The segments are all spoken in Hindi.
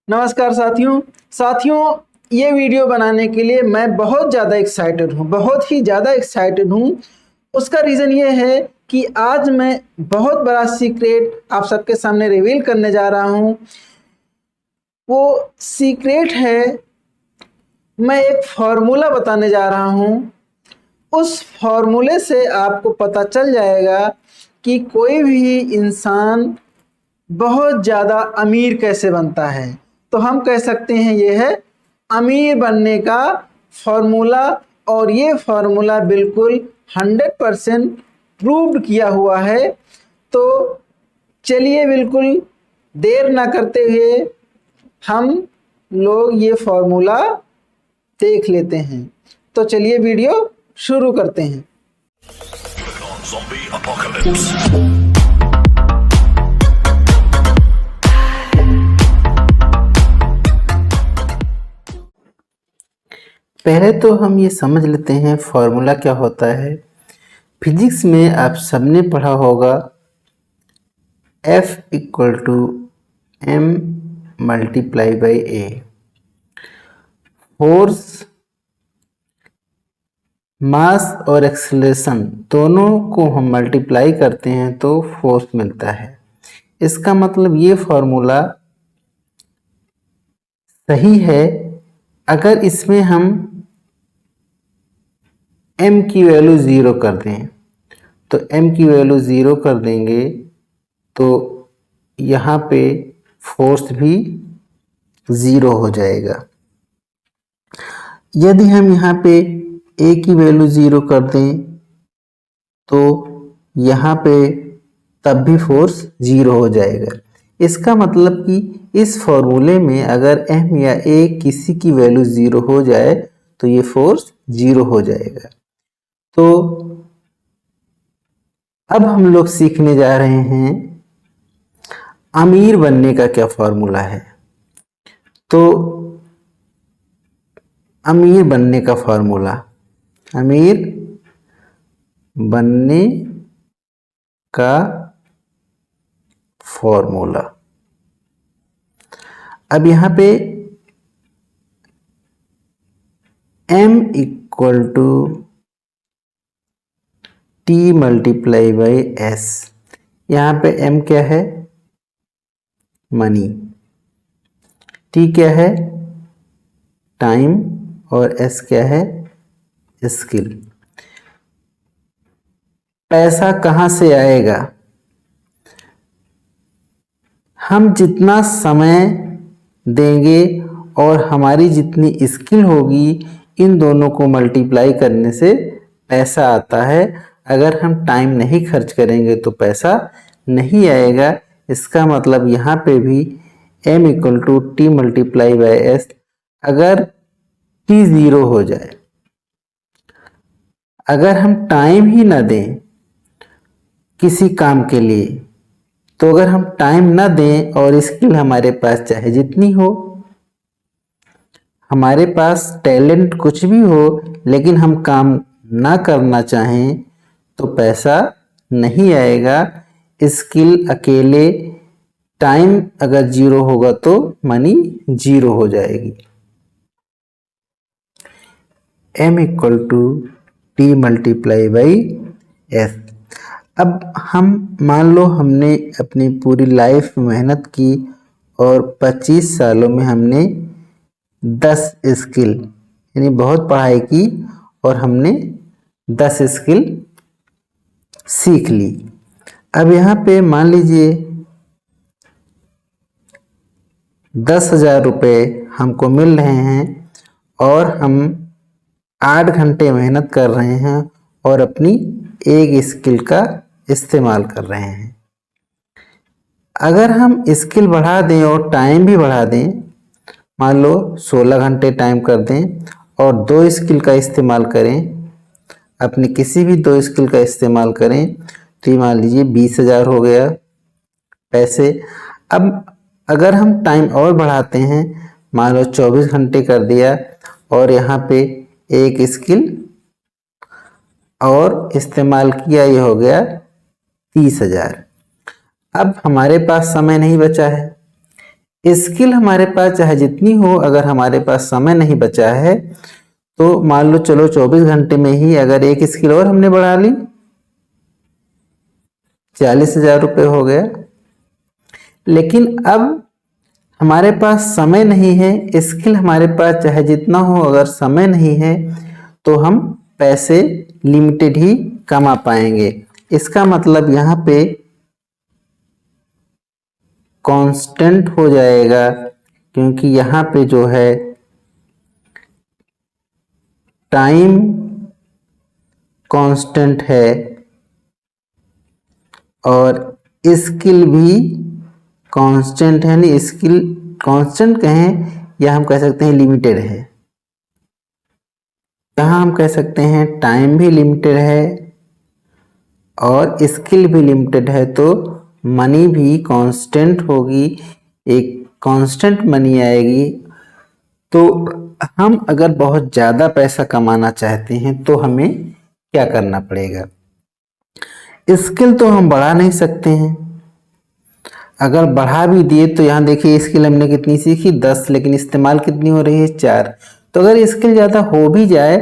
नमस्कार साथियों, ये वीडियो बनाने के लिए मैं बहुत ज़्यादा एक्साइटेड हूँ, बहुत ही ज़्यादा एक्साइटेड हूँ। उसका रीज़न ये है कि आज मैं बहुत बड़ा सीक्रेट आप सबके सामने रिवील करने जा रहा हूँ। वो सीक्रेट है, मैं एक फार्मूला बताने जा रहा हूँ। उस फार्मूले से आपको पता चल जाएगा कि कोई भी इंसान बहुत ज़्यादा अमीर कैसे बनता है। तो हम कह सकते हैं ये है अमीर बनने का फॉर्मूला, और ये फार्मूला बिल्कुल 100% प्रूव्ड किया हुआ है। तो चलिए बिल्कुल देर ना करते हुए हम लोग ये फार्मूला देख लेते हैं। तो चलिए वीडियो शुरू करते हैं। पहले तो हम ये समझ लेते हैं फॉर्मूला क्या होता है। फिजिक्स में आप सबने पढ़ा होगा F = m × a। फोर्स, मास और एक्सेलरेशन दोनों को हम मल्टीप्लाई करते हैं तो फोर्स मिलता है। इसका मतलब ये फॉर्मूला सही है अगर इसमें हम m की वैल्यू 0 कर दें। तो m की वैल्यू 0 कर देंगे तो यहाँ पे फोर्स भी 0 हो जाएगा। यदि हम यहाँ पे a की वैल्यू 0 कर दें तो यहाँ पे तब भी फोर्स 0 हो जाएगा। इसका मतलब कि इस फॉर्मूले में अगर m या a किसी की वैल्यू 0 हो जाए तो ये फोर्स 0 हो जाएगा। तो अब हम लोग सीखने जा रहे हैं अमीर बनने का क्या फॉर्मूला है। तो अमीर बनने का फॉर्मूला, अमीर बनने का फॉर्मूला। अब यहाँ पे m = t × s। यहाँ पे m क्या है? मनी। t क्या है? टाइम। और s क्या है? स्किल। पैसा कहाँ से आएगा? हम जितना समय देंगे और हमारी जितनी स्किल होगी, इन दोनों को मल्टीप्लाई करने से पैसा आता है। अगर हम टाइम नहीं खर्च करेंगे तो पैसा नहीं आएगा। इसका मतलब यहाँ पे भी m = t × s। अगर t 0 हो जाए, अगर हम टाइम ही ना दें किसी काम के लिए, तो अगर हम टाइम ना दें और स्किल हमारे पास चाहे जितनी हो, हमारे पास टैलेंट कुछ भी हो, लेकिन हम काम ना करना चाहें तो पैसा नहीं आएगा। स्किल अकेले, टाइम अगर 0 होगा तो मनी 0 हो जाएगी। m = t × s। अब हम मान लो हमने अपनी पूरी लाइफ मेहनत की और 25 सालों में हमने 10 स्किल यानी बहुत पढ़ाई की और हमने 10 स्किल सीख ली। अब यहाँ पे मान लीजिए 10,000 रुपये हमको मिल रहे हैं और हम 8 घंटे मेहनत कर रहे हैं और अपनी एक स्किल का इस्तेमाल कर रहे हैं। अगर हम स्किल बढ़ा दें और टाइम भी बढ़ा दें, मान लो 16 घंटे टाइम कर दें और 2 स्किल का इस्तेमाल करें, अपनी किसी भी 2 स्किल का इस्तेमाल करें, तो मान लीजिए 20,000 हो गया पैसे। अब अगर हम टाइम और बढ़ाते हैं, मान लो 24 घंटे कर दिया और यहाँ पे एक स्किल और इस्तेमाल किया, ये हो गया 30,000। अब हमारे पास समय नहीं बचा है, स्किल हमारे पास चाहे जितनी हो, अगर हमारे पास समय नहीं बचा है तो मान लो चलो 24 घंटे में ही अगर एक स्किल और हमने बढ़ा ली, 40,000 रुपये हो गया। लेकिन अब हमारे पास समय नहीं है, स्किल हमारे पास चाहे जितना हो, अगर समय नहीं है तो हम पैसे लिमिटेड ही कमा पाएंगे। इसका मतलब यहाँ पे कांस्टेंट हो जाएगा, क्योंकि यहाँ पे जो है टाइम कांस्टेंट है और स्किल भी कांस्टेंट है। नहीं, स्किल कांस्टेंट कहें या हम कह सकते हैं लिमिटेड है। यहाँ हम कह सकते हैं टाइम भी लिमिटेड है और स्किल भी लिमिटेड है, तो मनी भी कांस्टेंट होगी, एक कांस्टेंट मनी आएगी। तो हम अगर बहुत ज़्यादा पैसा कमाना चाहते हैं तो हमें क्या करना पड़ेगा? स्किल तो हम बढ़ा नहीं सकते हैं। अगर बढ़ा भी दिए तो यहाँ देखिए स्किल हमने कितनी सीखी 10, लेकिन इस्तेमाल कितनी हो रही है 4। तो अगर स्किल ज़्यादा हो भी जाए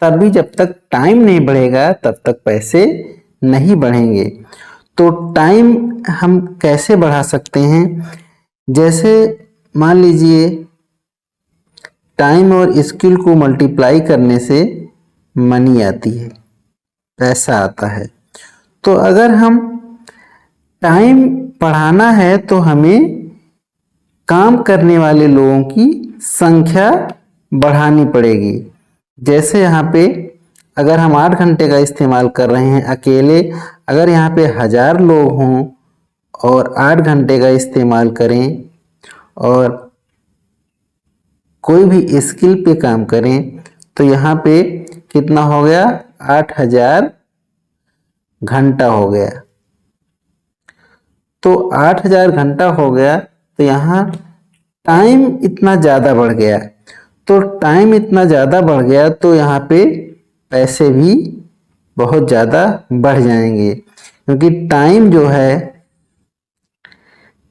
तब भी जब तक टाइम नहीं बढ़ेगा तब तक पैसे नहीं बढ़ेंगे। तो टाइम हम कैसे बढ़ा सकते हैं? जैसे मान लीजिए टाइम और स्किल को मल्टीप्लाई करने से मनी आती है, पैसा आता है। तो अगर हम टाइम बढ़ाना है तो हमें काम करने वाले लोगों की संख्या बढ़ानी पड़ेगी। जैसे यहाँ पे अगर हम 8 घंटे का इस्तेमाल कर रहे हैं अकेले, अगर यहाँ पे 1000 लोग हों और 8 घंटे का इस्तेमाल करें और कोई भी स्किल पे काम करें तो यहाँ पे कितना हो गया? 8000 घंटा हो गया। तो 8000 घंटा हो गया तो यहाँ टाइम इतना ज़्यादा बढ़ गया। तो टाइम इतना ज़्यादा बढ़ गया तो यहाँ पे पैसे भी बहुत ज़्यादा बढ़ जाएंगे, क्योंकि टाइम जो है,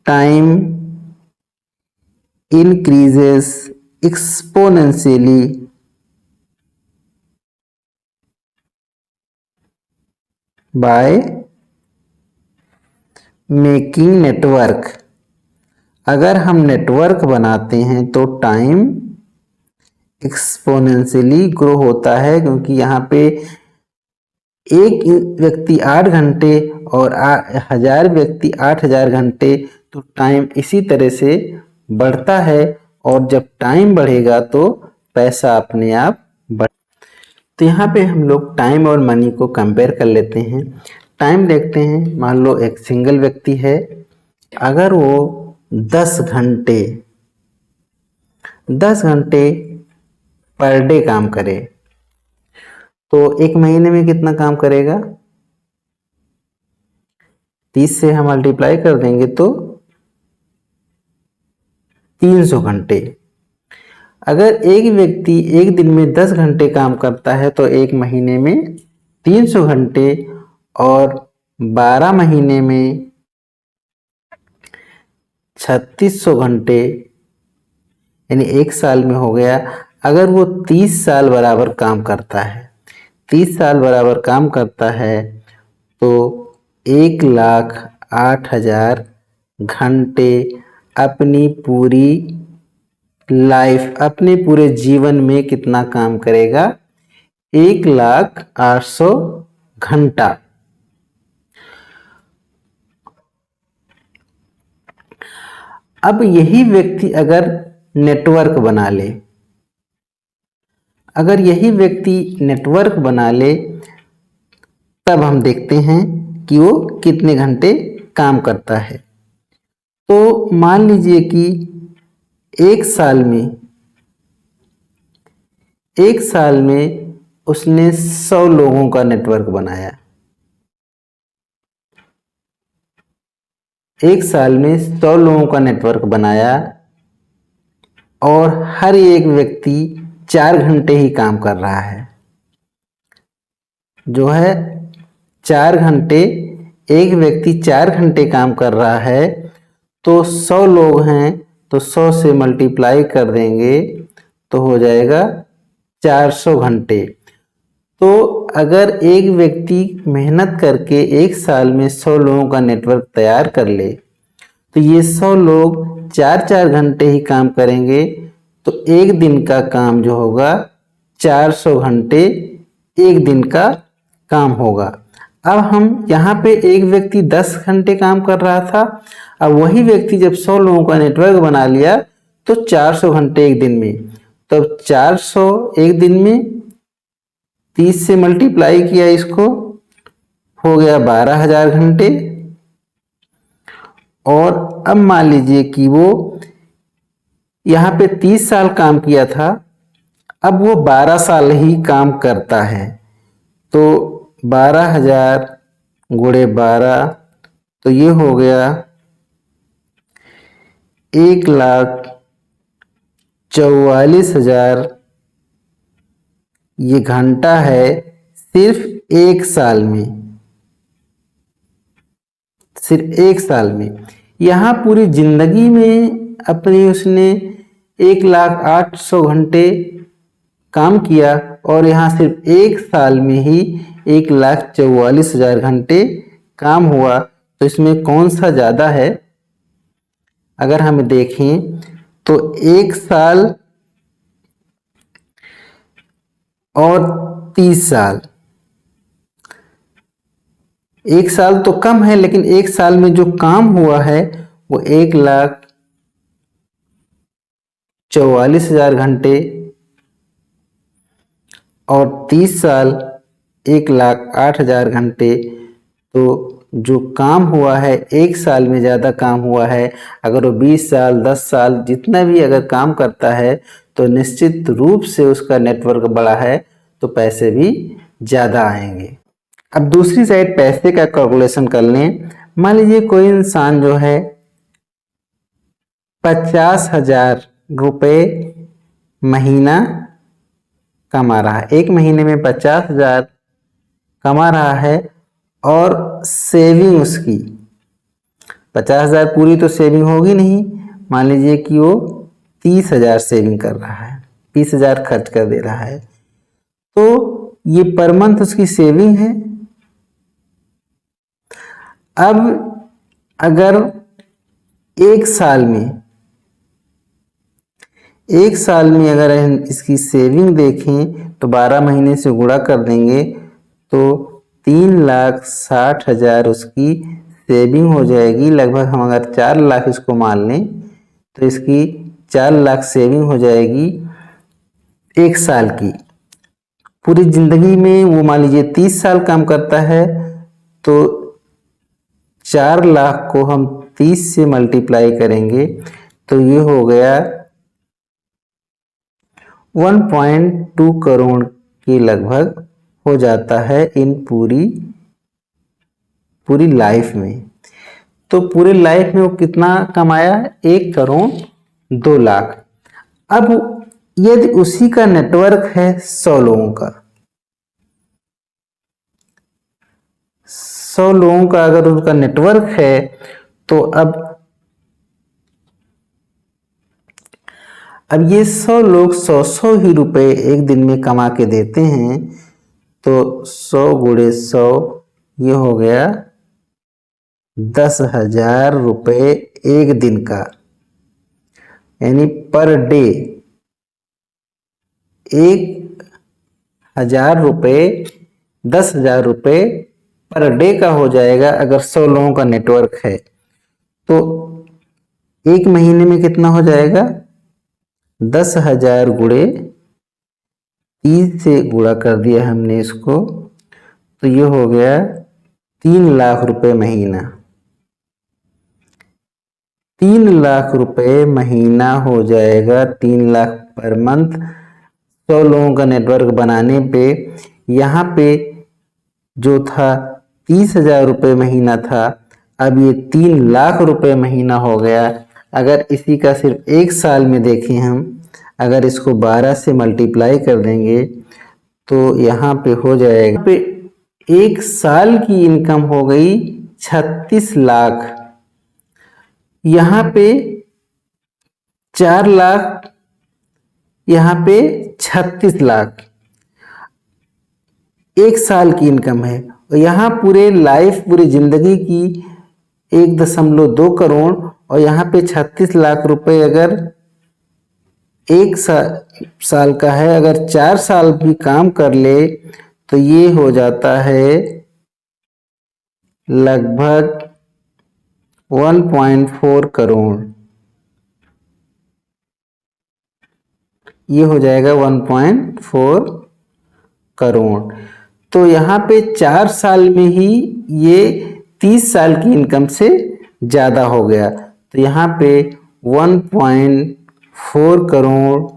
time increases exponentially by making network। अगर हम नेटवर्क बनाते हैं तो टाइम एक्सपोनेंशियली ग्रो होता है, क्योंकि यहाँ पे एक व्यक्ति 8 घंटे और 1000 व्यक्ति 8000 घंटे, तो टाइम इसी तरह से बढ़ता है और जब टाइम बढ़ेगा तो पैसा अपने आप बढ़। तो यहाँ पे हम लोग टाइम और मनी को कंपेयर कर लेते हैं। टाइम देखते हैं, मान लो एक सिंगल व्यक्ति है, अगर वो 10 घंटे पर डे काम करे तो एक महीने में कितना काम करेगा? 30 से हम मल्टीप्लाई कर देंगे तो 300 घंटे। अगर एक व्यक्ति एक दिन में 10 घंटे काम करता है तो एक महीने में 300 घंटे और 12 महीने में 3600 घंटे, यानी एक साल में हो गया। अगर वो 30 साल बराबर काम करता है, 30 साल बराबर काम करता है तो 1,08,000 घंटे अपनी पूरी लाइफ, अपने पूरे जीवन में कितना काम करेगा? 1,08,000 घंटा। अब यही व्यक्ति अगर नेटवर्क बना ले, अगर यही व्यक्ति नेटवर्क बना ले तब हम देखते हैं कि वो कितने घंटे काम करता है। तो मान लीजिए कि एक साल में उसने 100 लोगों का नेटवर्क बनाया। एक साल में 100 लोगों का नेटवर्क बनाया और हर एक व्यक्ति 4 घंटे ही काम कर रहा है, जो है 4 घंटे, एक व्यक्ति 4 घंटे काम कर रहा है। तो 100 लोग हैं तो 100 से मल्टीप्लाई कर देंगे तो हो जाएगा 400 घंटे। तो अगर एक व्यक्ति मेहनत करके एक साल में 100 लोगों का नेटवर्क तैयार कर ले, तो ये 100 लोग 4-4 घंटे ही काम करेंगे, तो एक दिन का काम जो होगा 400 घंटे एक दिन का काम होगा। अब हम यहाँ पे एक व्यक्ति 10 घंटे काम कर रहा था, अब वही व्यक्ति जब 100 लोगों का नेटवर्क बना लिया तो 400 घंटे एक दिन में, तो 400 एक दिन में 30 से मल्टीप्लाई किया इसको, हो गया 12,000 घंटे। और अब मान लीजिए कि वो यहाँ पे 30 साल काम किया था, अब वो 12 साल ही काम करता है, तो 12,000 गुणे 12, तो ये हो गया 1,44,000 ये घंटा है सिर्फ एक साल में, सिर्फ एक साल में। यहाँ पूरी जिंदगी में अपनी उसने 1,08,000 घंटे काम किया, और यहाँ सिर्फ एक साल में ही 1,44,000 घंटे काम हुआ। तो इसमें कौन सा ज़्यादा है? अगर हम देखें तो एक साल और 30 साल, एक साल तो कम है, लेकिन एक साल में जो काम हुआ है वो 1,44,000 घंटे, और 30 साल 1,08,000 घंटे। तो जो काम हुआ है एक साल में ज़्यादा काम हुआ है। अगर वो 20 साल 10 साल जितना भी अगर काम करता है तो निश्चित रूप से उसका नेटवर्क बड़ा है, तो पैसे भी ज़्यादा आएंगे। अब दूसरी साइड पैसे का कैलकुलेशन कर लें। मान लीजिए कोई इंसान जो है 50,000 रुपये महीना कमा रहा है, एक महीने में 50,000 कमा रहा है, और सेविंग उसकी 50,000 पूरी तो सेविंग होगी नहीं, मान लीजिए कि वो 30,000 सेविंग कर रहा है, 20,000 खर्च कर दे रहा है, तो ये पर मंथ उसकी सेविंग है। अब अगर एक साल में अगर हम इसकी सेविंग देखें तो 12 महीने से गुणा कर देंगे तो 3,60,000 उसकी सेविंग हो जाएगी। लगभग हम अगर 4 लाख इसको मान लें तो इसकी 4 लाख सेविंग हो जाएगी एक साल की। पूरी जिंदगी में वो मान लीजिए 30 साल काम करता है, तो 4 लाख को हम 30 से मल्टीप्लाई करेंगे तो ये हो गया 1.2 करोड़ के लगभग हो जाता है इन पूरी लाइफ में। तो पूरी लाइफ में वो कितना कमाया? 1,02,00,000। अब यदि उसी का नेटवर्क है 100 लोगों का, 100 लोगों का अगर उनका नेटवर्क है, तो अब ये 100 लोग 100 ही रुपए एक दिन में कमा के देते हैं, तो 100 गुणे 100 ये हो गया 10,000 रुपये एक दिन का, यानी पर डे 1,000 रुपये 10,000 रुपये पर डे का हो जाएगा अगर 100 लोगों का नेटवर्क है। तो एक महीने में कितना हो जाएगा? 10,000 गुणे 30 से गुणा कर दिया हमने इसको, तो ये हो गया 3 लाख रुपए महीना। 3 लाख रुपए महीना हो जाएगा, 3 लाख पर मंथ 100 लोगों का नेटवर्क बनाने पे। यहाँ पे जो था 30,000 रुपये महीना था, अब ये 3 लाख रुपए महीना हो गया। अगर इसी का सिर्फ एक साल में देखें हम, अगर इसको 12 से मल्टीप्लाई कर देंगे तो यहाँ पे हो जाएगा पे एक साल की इनकम हो गई 36 लाख। यहाँ पे 4 लाख, यहाँ पे 36 लाख 1 साल की इनकम है। और यहाँ पूरे लाइफ, पूरी जिंदगी की 1.2 करोड़, और यहाँ पे 36 लाख रुपए अगर 1 साल का है, अगर 4 साल भी काम कर ले तो ये हो जाता है लगभग 1.4 करोड़। ये हो जाएगा 1.4 करोड़। तो यहाँ पे 4 साल में ही ये 30 साल की इनकम से ज़्यादा हो गया। तो यहाँ पे 1.4 करोड़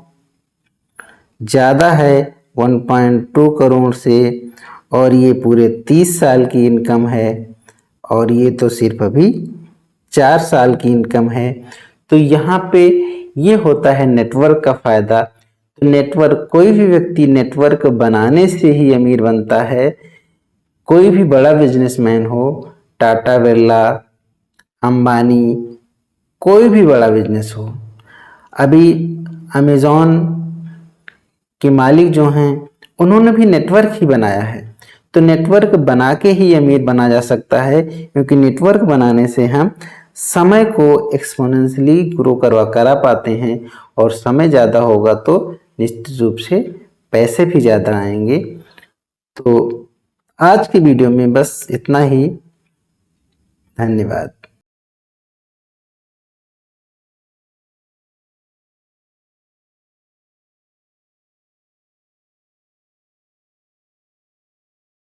ज़्यादा है 1.2 करोड़ से, और ये पूरे 30 साल की इनकम है, और ये तो सिर्फ अभी 4 साल की इनकम है। तो यहाँ पे ये होता है नेटवर्क का फ़ायदा। तो नेटवर्क, कोई भी व्यक्ति नेटवर्क बनाने से ही अमीर बनता है। कोई भी बड़ा बिजनेसमैन हो, टाटा बिरला, अंबानी, कोई भी बड़ा बिजनेस हो, अभी अमेज़ॉन के मालिक जो हैं उन्होंने भी नेटवर्क ही बनाया है। तो नेटवर्क बना के ही अमीर बना जा सकता है, क्योंकि नेटवर्क बनाने से हम समय को एक्सपोनेंशियली ग्रो करा पाते हैं, और समय ज़्यादा होगा तो निश्चित रूप से पैसे भी ज़्यादा आएंगे। तो आज की वीडियो में बस इतना ही। धन्यवाद।